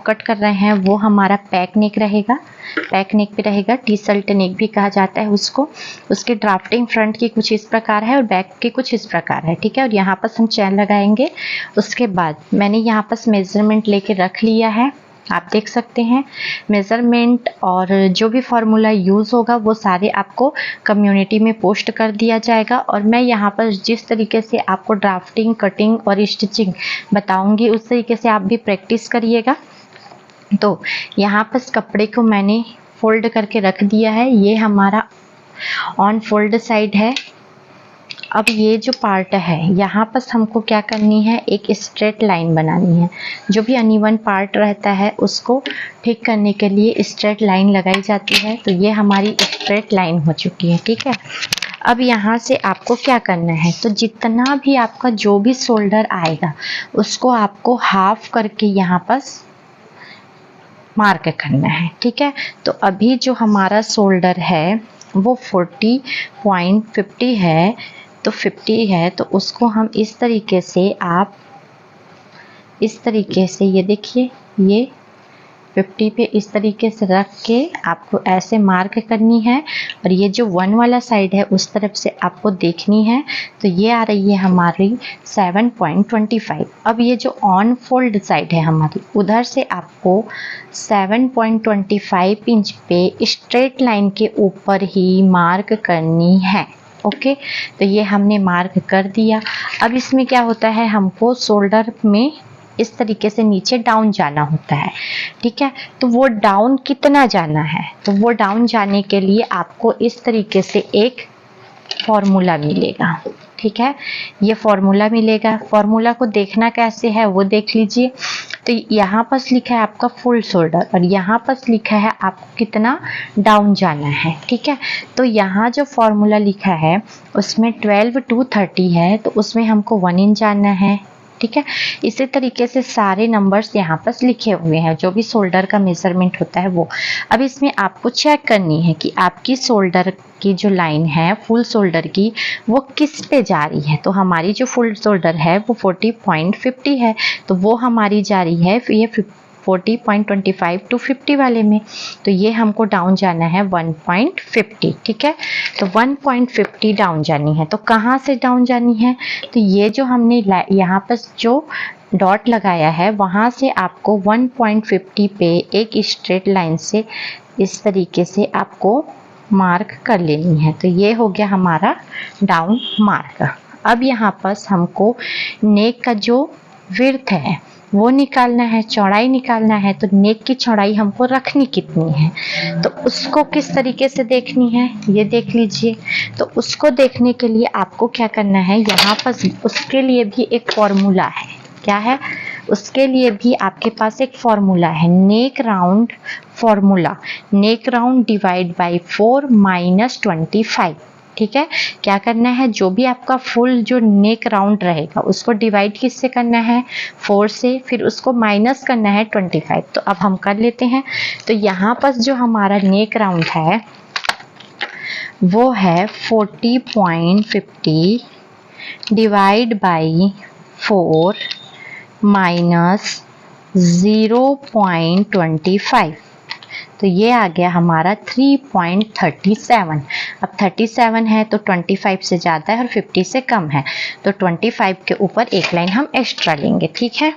Cut कर रहे हैं वो हमारा पैक नेक रहेगा, पैक नेक पे रहेगा, टी शर्ट नेक भी कहा जाता है उसको। उसकी ड्राफ्टिंग फ्रंट की कुछ इस प्रकार है और बैक की कुछ इस प्रकार है, ठीक है। और यहाँ पर हम चैन लगाएंगे। उसके बाद मैंने यहाँ पर मेजरमेंट लेके रख लिया है, आप देख सकते हैं। मेज़रमेंट और जो भी फॉर्मूला यूज़ होगा वो सारे आपको कम्युनिटी में पोस्ट कर दिया जाएगा। और मैं यहाँ पर जिस तरीके से आपको ड्राफ्टिंग, कटिंग और स्टिचिंग बताऊंगी उस तरीके से आप भी प्रैक्टिस करिएगा। तो यहाँ पर कपड़े को मैंने फोल्ड करके रख दिया है, ये हमारा ऑन फोल्ड साइड है। अब ये जो पार्ट है यहाँ पर हमको क्या करनी है, एक स्ट्रेट लाइन बनानी है। जो भी अनइवन पार्ट रहता है उसको ठीक करने के लिए स्ट्रेट लाइन लगाई जाती है। तो ये हमारी स्ट्रेट लाइन हो चुकी है, ठीक है। अब यहाँ से आपको क्या करना है, तो जितना भी आपका जो भी शोल्डर आएगा उसको आपको हाफ करके यहाँ पर मार्क करना है, ठीक है। तो अभी जो हमारा शोल्डर है वो 40.50 है, तो 50 है, तो उसको हम इस तरीके से, आप इस तरीके से, ये देखिए, ये 50 पे इस तरीके से रख के आपको ऐसे मार्क करनी है। और ये जो 1 वाला साइड है उस तरफ से आपको देखनी है। तो ये आ रही है हमारी 7.25। अब ये जो ऑन फोल्ड साइड है हमारी, उधर से आपको 7.25 इंच पे स्ट्रेट लाइन के ऊपर ही मार्क करनी है, ओके। तो ये हमने मार्क कर दिया। अब इसमें क्या होता है, हमको शोल्डर में इस तरीके से नीचे डाउन जाना होता है, ठीक है। तो वो डाउन कितना जाना है, तो वो डाउन जाने के लिए आपको इस तरीके से एक फॉर्मूला मिलेगा, ठीक है। ये फॉर्मूला मिलेगा। फॉर्मूला को देखना कैसे है वो देख लीजिए। तो यहाँ पर लिखा है आपका फुल शोल्डर और यहाँ पर लिखा है आपको कितना डाउन जाना है, ठीक है। तो यहाँ जो फॉर्मूला लिखा है उसमें 12 to 30 है, तो उसमें हमको 1 इंच जाना है, ठीक है। इसी तरीके से सारे नंबर्स यहाँ पर लिखे हुए हैं, जो भी शोल्डर का मेजरमेंट होता है वो। अब इसमें आपको चेक करनी है कि आपकी शोल्डर की जो लाइन है फुल शोल्डर की वो किस पे जा रही है। तो हमारी जो फुल शोल्डर है वो 40.50 है, तो वो हमारी जा रही है ये 40.25 to 50 वाले में। तो ये हमको डाउन जाना है 1.50, ठीक है। तो 1.50 डाउन जानी है। तो कहाँ से डाउन जानी है, तो ये जो हमने यहाँ पर जो डॉट लगाया है वहाँ से आपको 1.50 पे एक स्ट्रेट लाइन से इस तरीके से आपको मार्क कर लेनी है। तो ये हो गया हमारा डाउन मार्क। अब यहाँ पर हमको नेक का जो विड्थ है वो निकालना है, चौड़ाई निकालना है। तो नेक की चौड़ाई हमको रखनी कितनी है, तो उसको किस तरीके से देखनी है ये देख लीजिए। तो उसको देखने के लिए आपको क्या करना है, यहाँ पर उसके लिए भी एक फॉर्मूला है। क्या है, उसके लिए भी आपके पास एक फॉर्मूला है, neck round formula. Neck round divide by 4 minus 25, ठीक है। क्या करना है, जो भी आपका फुल जो नेक राउंड रहेगा उसको डिवाइड किससे करना है, 4 से, फिर उसको माइनस करना है 25। तो अब हम कर लेते हैं। तो यहाँ पर जो हमारा नेक राउंड है वो है 40.50 डिवाइड बाई 4 माइनस 0.25। तो ये आ गया हमारा 3.37। अब 37 है तो 25 से ज़्यादा है और 50 से कम है, तो 25 के ऊपर एक लाइन हम एक्स्ट्रा लेंगे, ठीक है।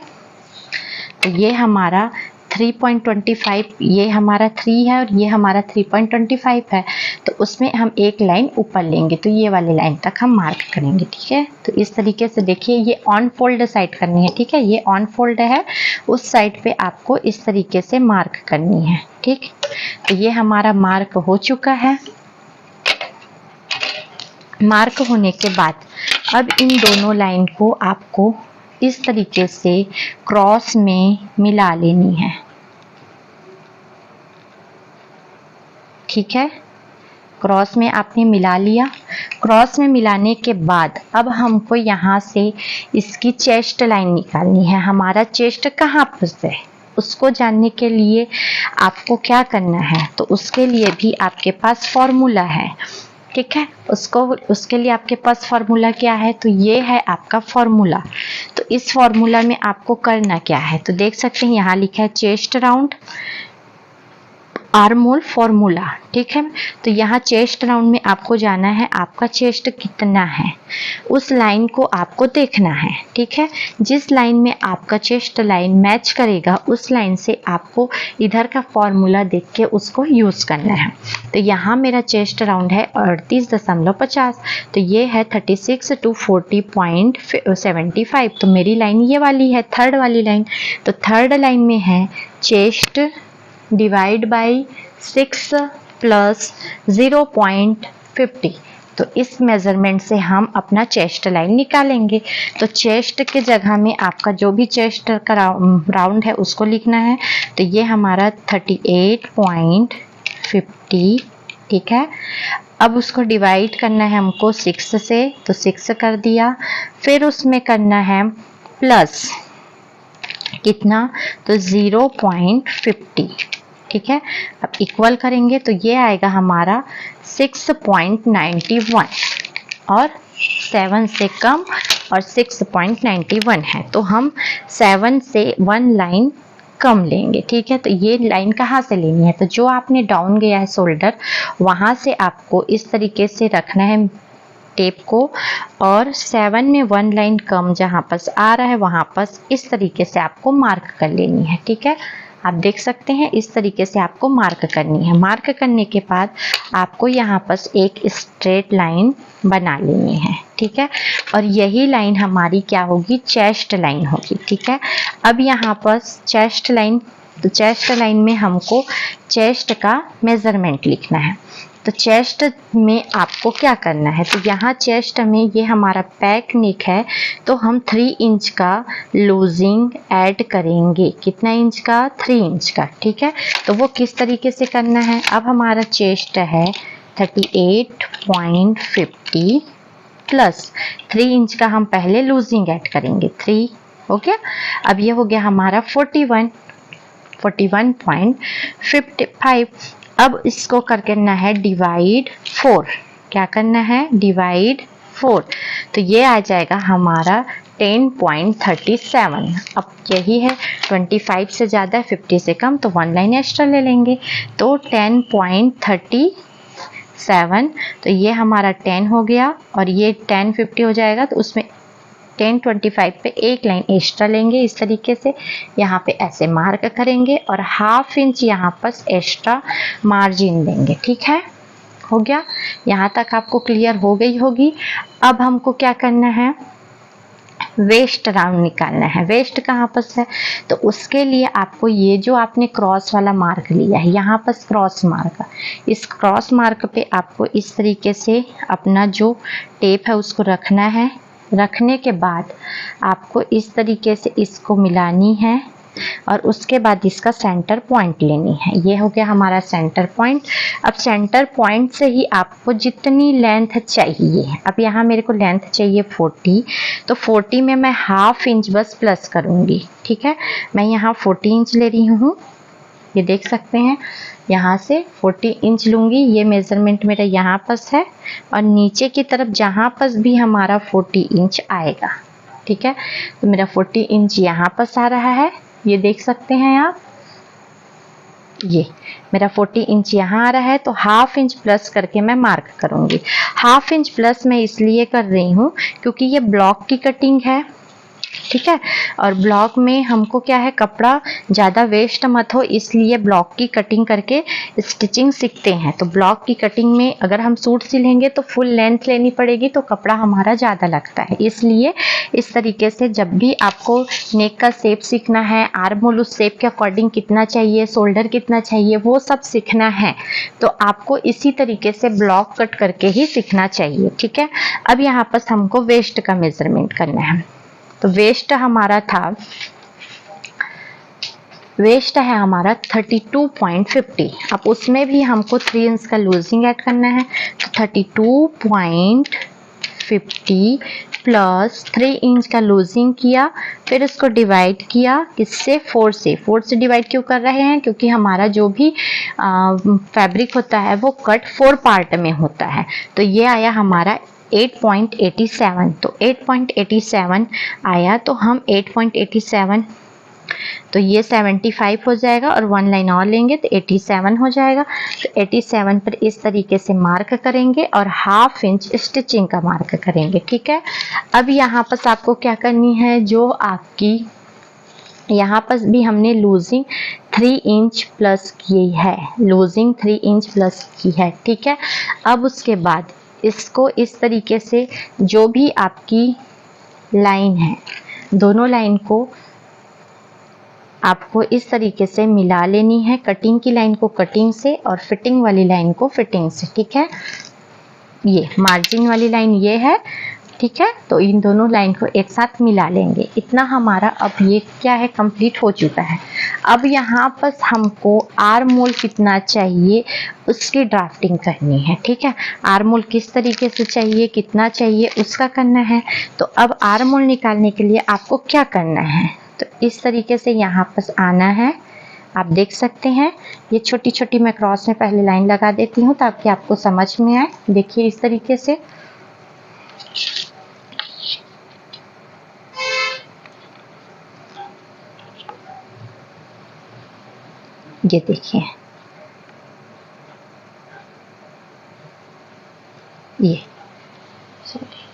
तो ये हमारा 3.25, ये हमारा 3 है और ये हमारा 3.25 है, तो उसमें हम एक लाइन ऊपर लेंगे, तो ये वाले लाइन तक हम मार्क करेंगे, ठीक है। तो इस तरीके से देखिए, ये ऑन फोल्ड साइड करनी है, ठीक है। ये ऑन फोल्ड है, उस साइड पे आपको इस तरीके से मार्क करनी है, ठीक। तो ये हमारा मार्क हो चुका है। मार्क होने के बाद अब इन दोनों लाइन को आपको इस तरीके से क्रॉस में मिला लेनी है, ठीक है। क्रॉस में आपने मिला लिया। क्रॉस में मिलाने के बाद अब हमको यहाँ से इसकी चेस्ट लाइन निकालनी है। हमारा चेस्ट कहाँ पर है उसको जानने के लिए आपको क्या करना है, तो उसके लिए भी आपके पास फॉर्मूला है, ठीक है। उसके लिए आपके पास फार्मूला क्या है, तो ये है आपका फार्मूला। तो इस फार्मूला में आपको करना क्या है, तो देख सकते हैं यहाँ लिखा है chest round arm hole formula, ठीक है। तो यहाँ चेस्ट राउंड में आपको जाना है, आपका चेस्ट कितना है उस लाइन को आपको देखना है, ठीक है। जिस लाइन में आपका चेस्ट लाइन मैच करेगा उस लाइन से आपको इधर का फॉर्मूला देख के उसको यूज करना है। तो यहाँ मेरा चेस्ट राउंड है 38.50, तो ये है 36 to 40.75। तो मेरी लाइन ये वाली है, थर्ड वाली लाइन। तो थर्ड लाइन में है चेस्ट डिवाइड बाई 6 प्लस 0.50। तो इस मेजरमेंट से हम अपना चेस्ट लाइन निकालेंगे। तो चेस्ट के जगह में आपका जो भी चेस्ट का राउंड है उसको लिखना है। तो ये हमारा 38.50, ठीक है। अब उसको डिवाइड करना है हमको 6 से, तो 6 कर दिया। फिर उसमें करना है प्लस कितना, तो 0.50, ठीक है। अब इक्वल करेंगे तो ये आएगा हमारा 6.91 और 7 से कम और 6.91 है, तो हम 7 से 1 लाइन कम लेंगे, ठीक है। तो ये लाइन कहाँ से लेनी है, तो जो आपने डाउन गया है शोल्डर वहां से आपको इस तरीके से रखना है टेप को, और 7 में 1 लाइन कम जहां पास आ रहा है वहां पास इस तरीके से आपको मार्क कर लेनी है, ठीक है। आप देख सकते हैं इस तरीके से आपको मार्क करनी है। मार्क करने के बाद आपको यहाँ पास एक स्ट्रेट लाइन बना लेनी है, ठीक है। और यही लाइन हमारी क्या होगी, चेस्ट लाइन होगी, ठीक है। अब यहाँ पास चेस्ट लाइन, तो चेस्ट लाइन में हमको चेस्ट का मेजरमेंट लिखना है। तो चेस्ट में आपको क्या करना है, तो यहाँ चेस्ट में ये हमारा पैक नेक है, तो हम 3 इंच का लूजिंग ऐड करेंगे। कितना इंच का, 3 इंच का, ठीक है। तो वो किस तरीके से करना है, अब हमारा चेस्ट है 38.50 प्लस 3 इंच का हम पहले लूजिंग ऐड करेंगे, 3 हो गया। अब ये हो गया हमारा 41.55। अब इसको करना है डिवाइड 4, क्या करना है, डिवाइड 4। तो ये आ जाएगा हमारा 10.37। अब यही है 25 से ज़्यादा 50 से कम, तो 1 लाइन एक्स्ट्रा ले लेंगे, तो 10.37। तो ये हमारा 10 हो गया और ये 10.50 हो जाएगा, तो उसमें 10.25 पे 1 लाइन एक्स्ट्रा लेंगे। इस तरीके से यहाँ पे ऐसे मार्क करेंगे और 1/2 इंच यहाँ पर एक्स्ट्रा मार्जिन देंगे, ठीक है। हो गया, यहाँ तक आपको क्लियर हो गई होगी। अब हमको क्या करना है, वेस्ट राउंड निकालना है। वेस्ट कहाँ पर है, तो उसके लिए आपको ये जो आपने क्रॉस वाला मार्क लिया है, यहाँ पर क्रॉस मार्क, इस क्रॉस मार्क पे आपको इस तरीके से अपना जो टेप है उसको रखना है। रखने के बाद आपको इस तरीके से इसको मिलानी है और उसके बाद इसका सेंटर पॉइंट लेनी है। ये हो गया हमारा सेंटर पॉइंट। अब सेंटर पॉइंट से ही आपको जितनी लेंथ चाहिए, अब यहाँ मेरे को लेंथ चाहिए 40, तो 40 में मैं 1/2 इंच बस प्लस करूँगी, ठीक है। मैं यहाँ 40 इंच ले रही हूँ, ये देख सकते हैं, यहाँ से 40 इंच लूँगी। ये मेज़रमेंट मेरा यहाँ पास है और नीचे की तरफ जहाँ पास भी हमारा 40 इंच आएगा, ठीक है। तो मेरा 40 इंच यहाँ पास आ रहा है, ये देख सकते हैं आप, ये मेरा 40 इंच यहाँ आ रहा है। तो 1/2 इंच प्लस करके मैं मार्क करूँगी। 1/2 इंच प्लस मैं इसलिए कर रही हूँ क्योंकि ये ब्लॉक की कटिंग है, ठीक है। और ब्लॉक में हमको क्या है, कपड़ा ज़्यादा वेस्ट मत हो, इसलिए ब्लॉक की कटिंग करके स्टिचिंग सीखते हैं। तो ब्लॉक की कटिंग में अगर हम सूट सिलेंगे तो फुल लेंथ लेनी पड़ेगी, तो कपड़ा हमारा ज़्यादा लगता है। इसलिए इस तरीके से जब भी आपको नेक का शेप सीखना है, आर्म होल उस शेप के अकॉर्डिंग कितना चाहिए, शोल्डर कितना चाहिए, वो सब सीखना है, तो आपको इसी तरीके से ब्लॉक कट करके ही सीखना चाहिए, ठीक है। अब यहाँ पर हमको वेस्ट का मेजरमेंट करना है। तो वेस्ट हमारा था, वेस्ट है हमारा 32.50। अब उसमें भी हमको 3 इंच का लूजिंग ऐड करना है, तो 32.50 50 प्लस 3 इंच का लूजिंग किया, फिर उसको डिवाइड किया किससे, 4 से। 4 से डिवाइड क्यों कर रहे हैं, क्योंकि हमारा जो भी फैब्रिक होता है वो कट 4 पार्ट में होता है। तो ये आया हमारा 8.87। तो 8.87 आया, तो हम 8.87, तो ये 75 हो जाएगा और 1 लाइन और लेंगे तो 87 हो जाएगा। तो 87 पर इस तरीके से मार्क करेंगे और ½ इंच स्टिचिंग का मार्क करेंगे, ठीक है। अब यहाँ पर आपको क्या करनी है, जो आपकी यहाँ पर भी हमने लूजिंग 3 इंच प्लस की है, लूजिंग 3 इंच प्लस की है, ठीक है। अब उसके बाद इसको इस तरीके से जो भी आपकी लाइन है, दोनों लाइन को आपको इस तरीके से मिला लेनी है, कटिंग की लाइन को कटिंग से और फिटिंग वाली लाइन को फिटिंग से, ठीक है। ये मार्जिन वाली लाइन ये है, ठीक है। तो इन दोनों लाइन को एक साथ मिला लेंगे। इतना हमारा अब ये क्या है, कंप्लीट हो चुका है। अब यहाँ पर हमको आर्म होल कितना चाहिए उसकी ड्राफ्टिंग करनी है, ठीक है। आर्म होल किस तरीके से चाहिए, कितना चाहिए, उसका करना है। तो अब आर्म होल निकालने के लिए आपको क्या करना है, तो इस तरीके से यहाँ पर आना है। आप देख सकते हैं ये छोटी छोटी मैं क्रॉस में पहले लाइन लगा देती हूँ ताकि आपको समझ में आए। देखिए इस तरीके से, ये देखिए, ये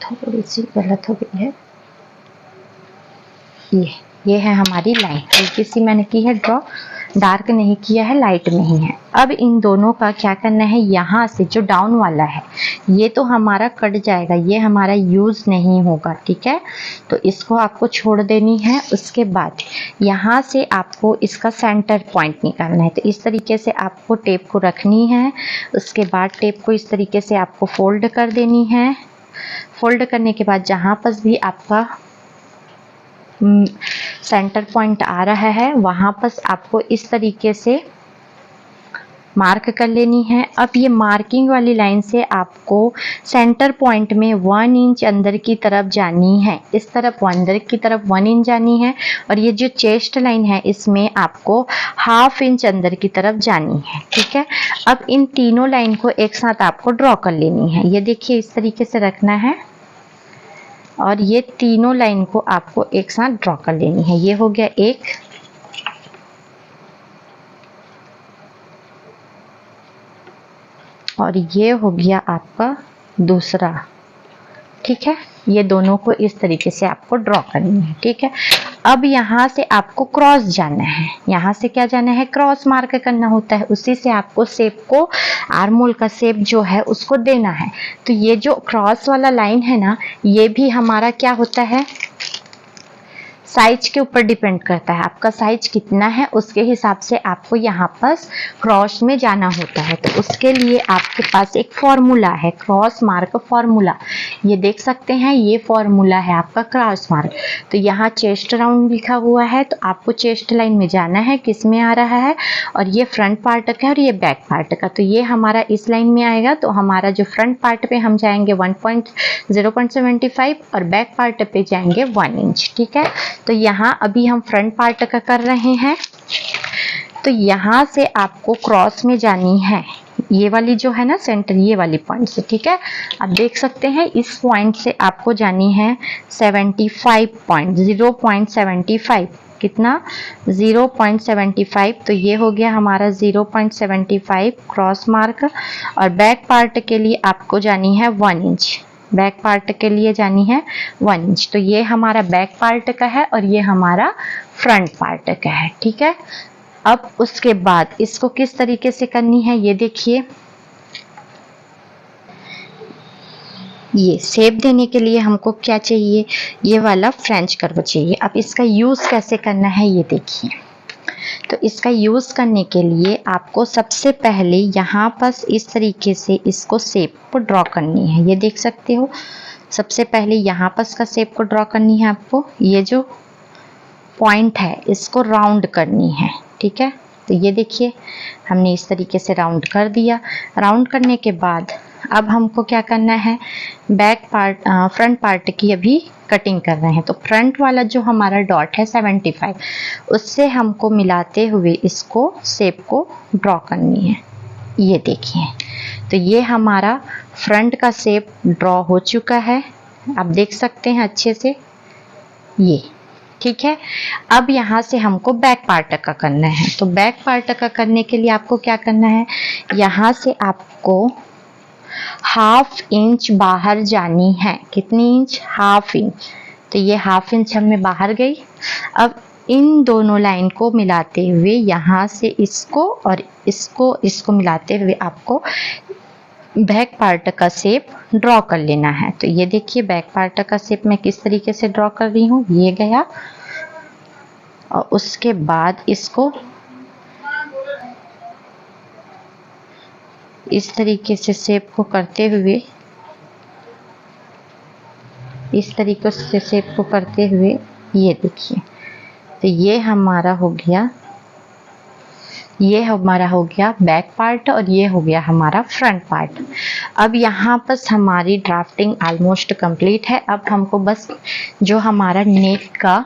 थोड़ी सी गलत हो गई है, ये है हमारी लाइन, हल्की सी मैंने की है ड्रॉ, डार्क नहीं किया है, लाइट में ही है। अब इन दोनों का क्या करना है, यहाँ से जो डाउन वाला है ये तो हमारा कट जाएगा, ये हमारा यूज नहीं होगा, ठीक है। तो इसको आपको छोड़ देनी है। उसके बाद यहाँ से आपको इसका सेंटर पॉइंट निकालना है। तो इस तरीके से आपको टेप को रखनी है। उसके बाद टेप को इस तरीके से आपको फोल्ड कर देनी है। फोल्ड करने के बाद जहाँ पर भी आपका सेंटर पॉइंट आ रहा है वहां पर आपको इस तरीके से मार्क कर लेनी है। अब ये मार्किंग वाली लाइन से आपको सेंटर पॉइंट में 1 इंच अंदर की तरफ जानी है, इस तरफ अंदर की तरफ 1 इंच जानी है। और ये जो चेस्ट लाइन है इसमें आपको ½ इंच अंदर की तरफ जानी है, ठीक है। अब इन तीनों लाइन को एक साथ आपको ड्रॉ कर लेनी है। ये देखिए इस तरीके से रखना है और ये तीनों लाइन को आपको एक साथ ड्रॉ कर लेनी है। ये हो गया एक, और ये हो गया आपका दूसरा, ठीक है। ये दोनों को इस तरीके से आपको ड्रॉ करनी है, ठीक है। अब यहाँ से आपको क्रॉस जाना है, यहाँ से क्या जाना है, क्रॉस मार्क करना होता है। उसी से आपको शेप को, आर्म होल का शेप जो है उसको देना है। तो ये जो क्रॉस वाला लाइन है ना, ये भी हमारा क्या होता है, साइज के ऊपर डिपेंड करता है। आपका साइज कितना है उसके हिसाब से आपको यहाँ पर क्रॉस में जाना होता है। तो उसके लिए आपके पास एक फॉर्मूला है, क्रॉस मार्क फॉर्मूला। ये देख सकते हैं, ये फॉर्मूला है आपका क्रॉस मार्क। तो यहाँ चेस्ट राउंड लिखा हुआ है, तो आपको चेस्ट लाइन में जाना है, किस में आ रहा है, और ये फ्रंट पार्ट का है और ये बैक पार्ट का। तो ये हमारा इस लाइन में आएगा। तो हमारा जो फ्रंट पार्ट पे हम जाएंगे 0.75 और बैक पार्ट पे जाएंगे 1 इंच, ठीक है। तो यहाँ अभी हम फ्रंट पार्ट का कर रहे हैं। तो यहाँ से आपको क्रॉस में जानी है, ये वाली जो है ना सेंटर, ये वाली पॉइंट से, ठीक है। आप देख सकते हैं इस पॉइंट से आपको जानी है 75 पॉइंट, 0.75, कितना, 0.75। तो ये हो गया हमारा 0.75 क्रॉस मार्क। और बैक पार्ट के लिए आपको जानी है 1 इंच, बैक पार्ट के लिए जानी है 1 इंच। तो ये हमारा बैक पार्ट का है और ये हमारा फ्रंट पार्ट का है, ठीक है। अब उसके बाद इसको किस तरीके से करनी है, ये देखिए, ये शेप देने के लिए हमको क्या चाहिए, ये वाला फ्रेंच कर्व चाहिए। अब इसका यूज कैसे करना है ये देखिए। तो इसका यूज करने के लिए आपको सबसे पहले यहाँ पर इस तरीके से इसको शेप को ड्रॉ करनी है। ये देख सकते हो, सबसे पहले यहाँ पर इसका शेप को ड्रॉ करनी है आपको। ये जो पॉइंट है इसको राउंड करनी है, ठीक है। तो ये देखिए हमने इस तरीके से राउंड कर दिया। राउंड करने के बाद अब हमको क्या करना है, बैक पार्ट फ्रंट पार्ट की अभी कटिंग कर रहे हैं। तो फ्रंट वाला जो हमारा डॉट है 75, उससे हमको मिलाते हुए इसको शेप को ड्रॉ करनी है। ये देखिए, तो ये हमारा फ्रंट का शेप ड्रॉ हो चुका है, आप देख सकते हैं अच्छे से ये, ठीक है। अब यहाँ से हमको बैक पार्ट का करना है। तो बैक पार्ट का करने के लिए आपको क्या करना है, यहाँ से आपको ½ इंच बाहर जानी है। कितनी इंच, ½ इंच। तो ये ½ इंच हमें बाहर गई। अब इन दोनों लाइन को मिलाते हुए यहाँ से इसको और इसको मिलाते हुए आपको बैक पार्ट का शेप ड्रॉ कर लेना है। तो ये देखिए बैक पार्ट का शेप मैं किस तरीके से ड्रॉ कर रही हूँ, ये गया। और उसके बाद इसको इस तरीके से शेप को करते हुए, इस तरीके से शेप को करते हुए ये देखिए, तो ये हमारा हो गया, ये हमारा हो गया बैक पार्ट और ये हो गया हमारा फ्रंट पार्ट। अब यहाँ पर हमारी ड्राफ्टिंग ऑलमोस्ट कंप्लीट है। अब हमको बस जो हमारा नेक का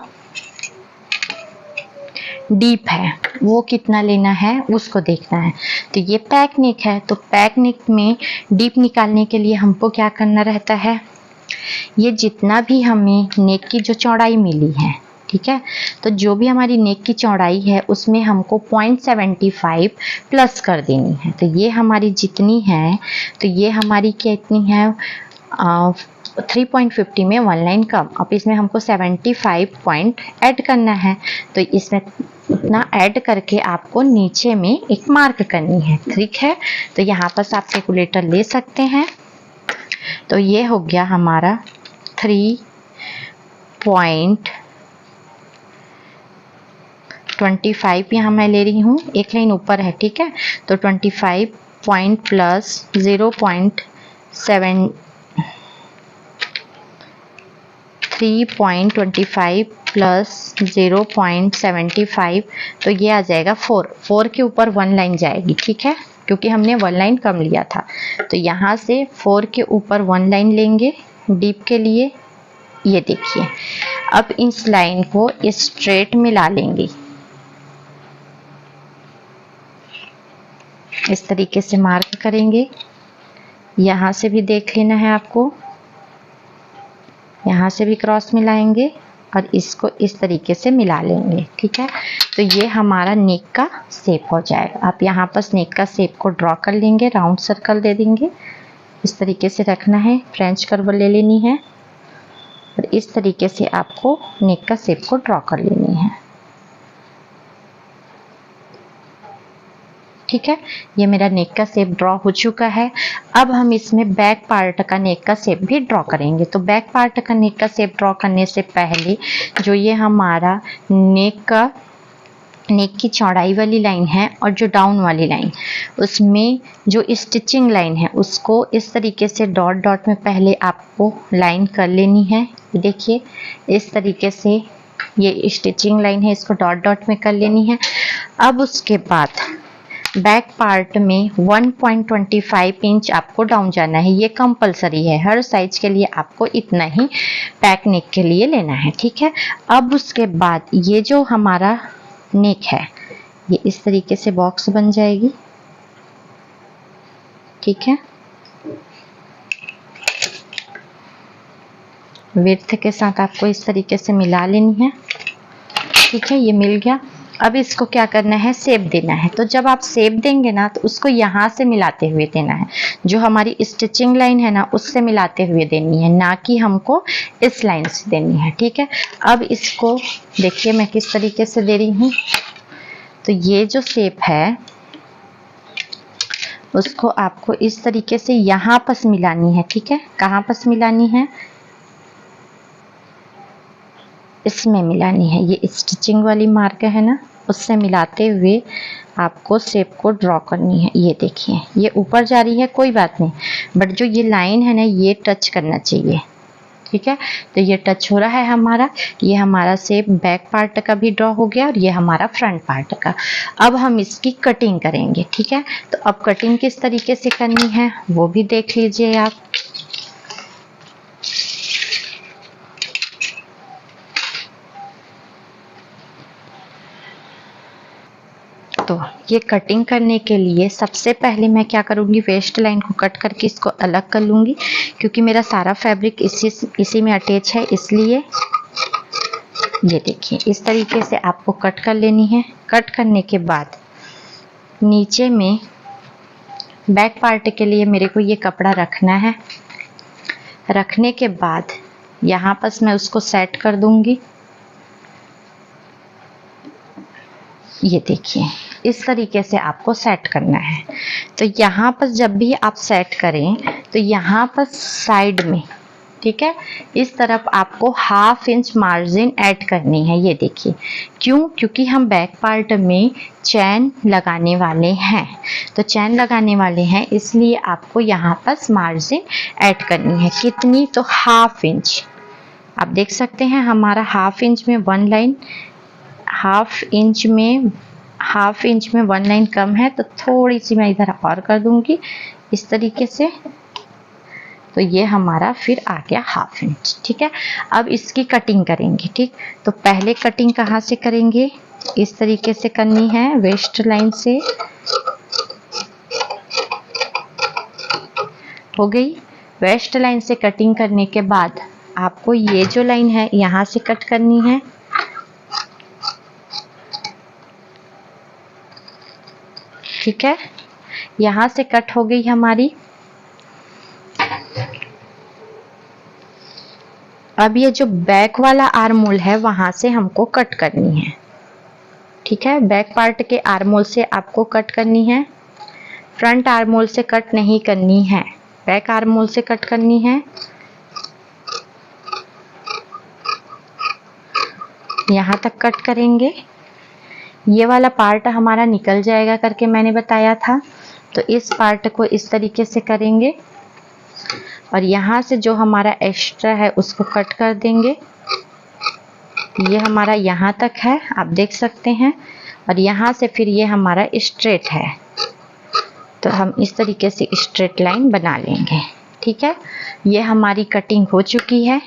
डीप है वो कितना लेना है उसको देखना है। तो ये पैक नेक है, तो पैक नेक में डीप निकालने के लिए हमको क्या करना रहता है, ये जितना भी हमें नेक की जो चौड़ाई मिली है, ठीक है, तो जो भी हमारी नेक की चौड़ाई है उसमें हमको 0.75 प्लस कर देनी है। तो ये हमारी जितनी है, तो ये हमारी कितनी है 3.50 में 1 लाइन कम। अब इसमें हमको 75 पॉइंट ऐड करना है। तो इसमें उतना ऐड करके आपको नीचे में एक मार्क करनी है, ठीक है। तो यहाँ पर आप कैलकुलेटर ले सकते हैं। तो ये हो गया हमारा 3.25 यहाँ मैं ले रही हूँ, एक लाइन ऊपर है, ठीक है। तो 25 पॉइंट प्लस 0.7 3.25 प्लस 0.75, तो ये आ जाएगा 4 के ऊपर 1 लाइन जाएगी, ठीक है, क्योंकि हमने 1 लाइन कम लिया था। तो यहाँ से 4 के ऊपर 1 लाइन लेंगे डीप के लिए। ये देखिए, अब इस लाइन को स्ट्रेट मिला लेंगे, इस तरीके से मार्क करेंगे। यहाँ से भी देख लेना है आपको, यहाँ से भी क्रॉस मिलाएंगे और इसको इस तरीके से मिला लेंगे, ठीक है। तो ये हमारा नेक का शेप हो जाएगा। आप यहाँ पर नेक का शेप को ड्रॉ कर लेंगे, राउंड सर्कल दे देंगे, इस तरीके से रखना है, फ्रेंच कर्व ले लेनी है और इस तरीके से आपको नेक का शेप को ड्रॉ कर लेनी है, ठीक है। ये मेरा नेक का शेप ड्रॉ हो चुका है। अब हम इसमें बैक पार्ट का नेक का शेप भी ड्रॉ करेंगे। तो बैक पार्ट का नेक का शेप ड्रॉ करने से पहले जो ये हमारा नेक की चौड़ाई वाली लाइन है और जो डाउन वाली लाइन, उसमें जो स्टिचिंग लाइन है उसको इस तरीके से डॉट डॉट में पहले आपको लाइन कर लेनी है। देखिए इस तरीके से ये स्टिचिंग लाइन है, इसको डॉट डॉट में कर लेनी है। अब उसके बाद बैक पार्ट में 1.25 इंच आपको डाउन जाना है। ये कंपलसरी है, हर साइज के लिए आपको इतना ही पैक नेक के लिए लेना है, ठीक है। अब उसके बाद ये जो हमारा नेक है ये इस तरीके से बॉक्स बन जाएगी, ठीक है। विड्थ के साथ आपको इस तरीके से मिला लेनी है, ठीक है। ये मिल गया। अब इसको क्या करना है, शेप देना है। तो जब आप शेप देंगे ना तो उसको यहाँ से मिलाते हुए देना है, जो हमारी स्टिचिंग लाइन है ना उससे मिलाते हुए देनी है, ना कि हमको इस लाइन से देनी है, ठीक है। अब इसको देखिए मैं किस तरीके से दे रही हूँ। तो ये जो शेप है उसको आपको इस तरीके से यहाँ पास मिलानी है, ठीक है। कहाँ पास मिलानी है, इसमें मिलानी है। ये स्टिचिंग वाली मार्क है ना, उससे मिलाते हुए आपको शेप को ड्रॉ करनी है। ये देखिए ये ऊपर जा रही है कोई बात नहीं, बट जो ये लाइन है ना ये टच करना चाहिए, ठीक है। तो ये टच हो रहा है हमारा, ये हमारा शेप बैक पार्ट का भी ड्रॉ हो गया और ये हमारा फ्रंट पार्ट का। अब हम इसकी कटिंग करेंगे, ठीक है। तो अब कटिंग किस तरीके से करनी है वो भी देख लीजिए आप। तो ये कटिंग करने के लिए सबसे पहले मैं क्या करूँगी, वेस्ट लाइन को कट करके इसको अलग कर लूँगी, क्योंकि मेरा सारा फैब्रिक इसी में अटैच है, इसलिए ये देखिए इस तरीके से आपको कट कर लेनी है। कट करने के बाद नीचे में बैक पार्ट के लिए मेरे को ये कपड़ा रखना है। रखने के बाद यहाँ पर मैं उसको सेट कर दूँगी। ये देखिए इस तरीके से आपको सेट करना है। तो यहाँ पर जब भी आप सेट करें तो यहाँ पर साइड में, ठीक है, इस तरफ आपको 1/2 इंच मार्जिन ऐड करनी है। ये देखिए क्यों, क्योंकि हम बैक पार्ट में चैन लगाने वाले हैं। तो चैन लगाने वाले हैं इसलिए आपको यहाँ पर मार्जिन ऐड करनी है। कितनी, तो 1/2 इंच। आप देख सकते हैं हमारा 1/2 इंच में 1 लाइन, 1/2 इंच में 1 लाइन कम है, तो थोड़ी सी मैं इधर और कर दूंगी इस तरीके से। तो ये हमारा फिर आ गया 1/2 इंच, ठीक है। अब इसकी कटिंग करेंगे, ठीक। तो पहले कटिंग कहाँ से करेंगे, इस तरीके से करनी है, वेस्ट लाइन से। हो गई। वेस्ट लाइन से कटिंग करने के बाद आपको ये जो लाइन है यहाँ से कट करनी है। ठीक है, यहाँ से कट हो गई हमारी। अब ये जो बैक वाला आर्म होल है वहां से हमको कट करनी है, ठीक है। बैक पार्ट के आर्म होल से आपको कट करनी है, फ्रंट आर्म होल से कट नहीं करनी है, बैक आर्म होल से कट करनी है। यहाँ तक कट करेंगे। ये वाला पार्ट हमारा निकल जाएगा करके मैंने बताया था, तो इस पार्ट को इस तरीके से करेंगे और यहाँ से जो हमारा एक्स्ट्रा है उसको कट कर देंगे। ये हमारा यहाँ तक है, आप देख सकते हैं, और यहाँ से फिर ये हमारा स्ट्रेट है, तो हम इस तरीके से स्ट्रेट लाइन बना लेंगे, ठीक है। ये हमारी कटिंग हो चुकी है।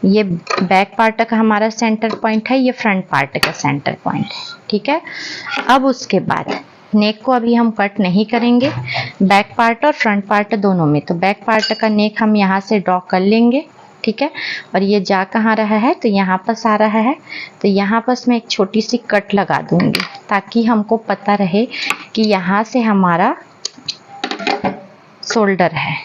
ये बैक पार्ट का हमारा सेंटर पॉइंट है, ये फ्रंट पार्ट का सेंटर पॉइंट है, ठीक है। अब उसके बाद नेक को अभी हम कट नहीं करेंगे, बैक पार्ट और फ्रंट पार्ट दोनों में। तो बैक पार्ट का नेक हम यहाँ से ड्रॉ कर लेंगे, ठीक है। और ये जा कहाँ रहा है, तो यहाँ पर आ रहा है। तो यहाँ पर मैं एक छोटी सी कट लगा दूंगी ताकि हमको पता रहे कि यहाँ से हमारा शोल्डर है,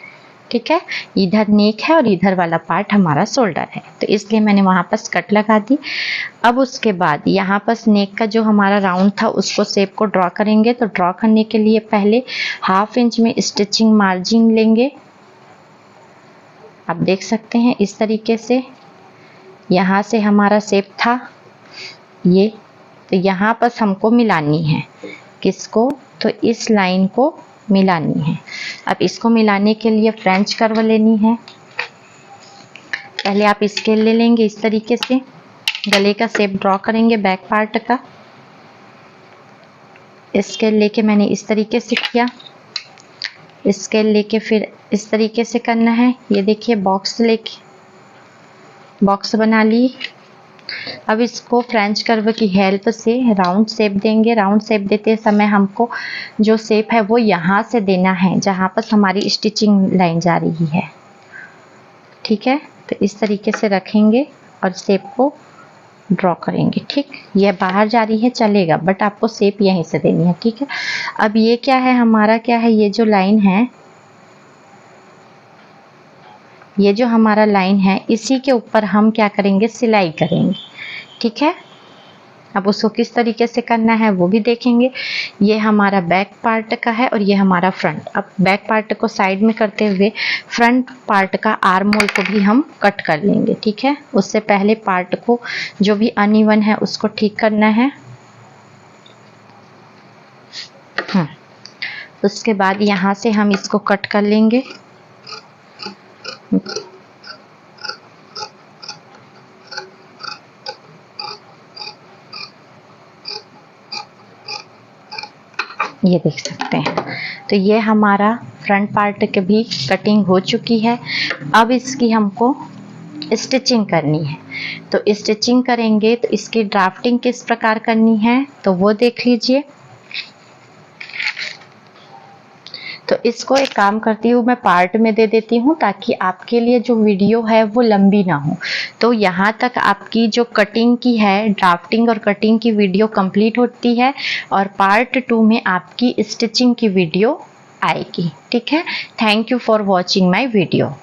ठीक है। इधर नेक है और इधर वाला पार्ट हमारा शोल्डर है, तो इसलिए मैंने वहां पर कट लगा दी। अब उसके बाद यहाँ पर नेक का जो हमारा राउंड था उसको शेप को ड्रॉ करेंगे। तो ड्रॉ करने के लिए पहले 1/2 इंच में स्टिचिंग मार्जिन लेंगे, आप देख सकते हैं इस तरीके से। यहाँ से हमारा शेप था ये, तो यहाँ पर हमको मिलानी है, किसको, तो इस लाइन को मिलानी है। अब इसको मिलाने के लिए फ्रेंच कर्व लेनी है। पहले आप स्केल ले लेंगे, इस तरीके से गले का शेप ड्रॉ करेंगे बैक पार्ट का। स्केल लेके मैंने इस तरीके से किया, स्केल लेके फिर इस तरीके से करना है। ये देखिए बॉक्स लेके बॉक्स बना ली। अब इसको फ्रेंच कर्व की हेल्प से राउंड शेप देंगे। राउंड शेप देते समय हमको जो शेप है वो यहाँ से देना है जहाँ पर हमारी स्टिचिंग लाइन जा रही है, ठीक है। तो इस तरीके से रखेंगे और शेप को ड्रॉ करेंगे, ठीक। ये बाहर जा रही है चलेगा, बट आपको शेप यहीं से देनी है, ठीक है। अब ये क्या है, हमारा क्या है, ये जो लाइन है, ये जो हमारा लाइन है इसी के ऊपर हम क्या करेंगे, सिलाई करेंगे, ठीक है। अब उसको किस तरीके से करना है वो भी देखेंगे। ये हमारा बैक पार्ट का है और ये हमारा फ्रंट। अब बैक पार्ट को साइड में करते हुए फ्रंट पार्ट का आर्म होल को भी हम कट कर लेंगे, ठीक है। उससे पहले पार्ट को जो भी अनइवन है उसको ठीक करना है। उसके बाद यहाँ से हम इसको कट कर लेंगे। ये देख सकते हैं। तो ये हमारा फ्रंट पार्ट की भी कटिंग हो चुकी है। अब इसकी हमको स्टिचिंग करनी है। तो स्टिचिंग करेंगे तो इसकी ड्राफ्टिंग किस प्रकार करनी है तो वो देख लीजिए। तो इसको एक काम करती हूँ, मैं पार्ट में दे देती हूँ ताकि आपके लिए जो वीडियो है वो लंबी ना हो। तो यहाँ तक आपकी जो कटिंग की है, ड्राफ्टिंग और कटिंग की वीडियो कंप्लीट होती है और पार्ट 2 में आपकी स्टिचिंग की वीडियो आएगी। ठीक है, thank you for watching my video.